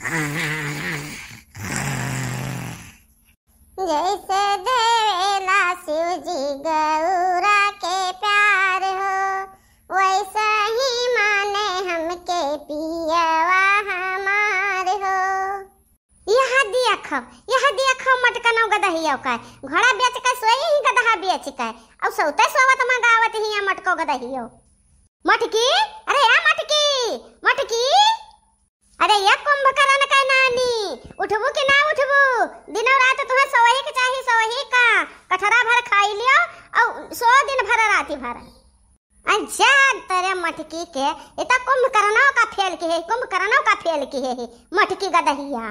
जैसे देवेला शिव जी गौरा के प्यार हो, वैसा ही माने हमके पियवा हमार हो। यह दिया मटका नौ गदहिया का घोड़ा बेच का सोई ही गदहा बेच का अब सौते सोवत मंगावत ही मटको गदहियो। मटकी, अरे या मटकी, अरे या कुंभकर्ण का नानी, उठबू कि ना उठबू? दिनों रात तुम्हें सोही के चाहिए, सोही का कठरा भर खाई लियो और 100 दिन भर राती भर। अच्छा तेरे मटकी के इतना कुंभकर्णों का फेल की है, कुंभकर्णों का फेल की है मटकी गदहिया।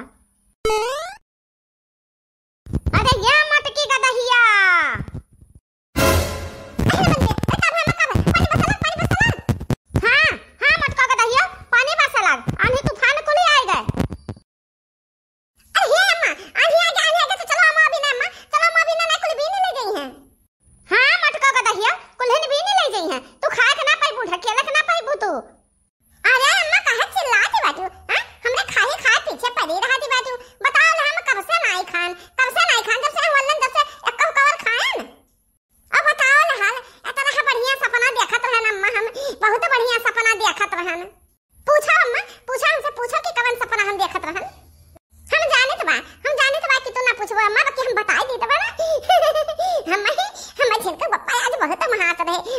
अरे या मटकी गदहिया,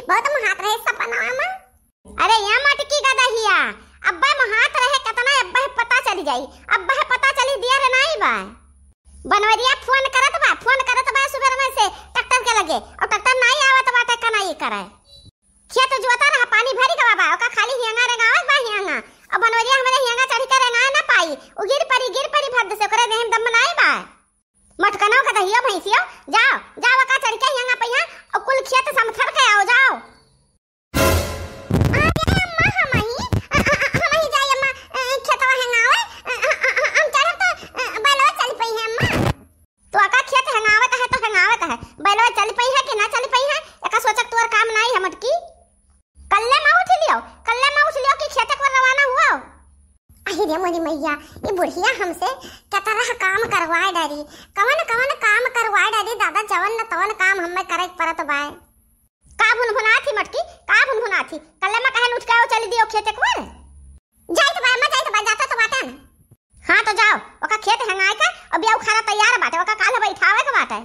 बहुत महात रहे सपना में। अरे या मटकी गदहिया अब्बा महात रहे कितना अब्बा पता चली जाई, अब्बा पता चली दिया रे नहीं बा। बनवरिया फोन करत बा सुबह में से ट्रैक्टर के लगे और ट्रैक्टर नहीं आवत बाटे कना ई करे। खेत जोता रहा पानी भरी गवा बा ओका खाली हियांगा रे गावत बा हियांगा। अब बनवरिया हमरे हियांगा चढ़ी के रेंगा ना पाई, उ गिर परी भद से करे देहम दम नहीं बा। मटकनो गदहिया भैंसियो जाओ का चढ़ के हियांगा पहिया और कुल खेत समथर के आओ जाओ। मोरी मैया ये बुढ़िया हमसे कतरा काम करवाए डारी, कवन काम करवाए डारी दादा, जवन न तवन काम हमें करे परत बाय। का भुनभुना थी मटकी, का भुनभुना थी कल्ले में कहन उठ के आओ चली दियो खेत को जाई तो बाय जाता तो बाटे न। हां तो जाओ ओका खेत हंगाए के अब बिया उखाड़ा तैयार बाटे, ओका काल बैठावे के बाटे।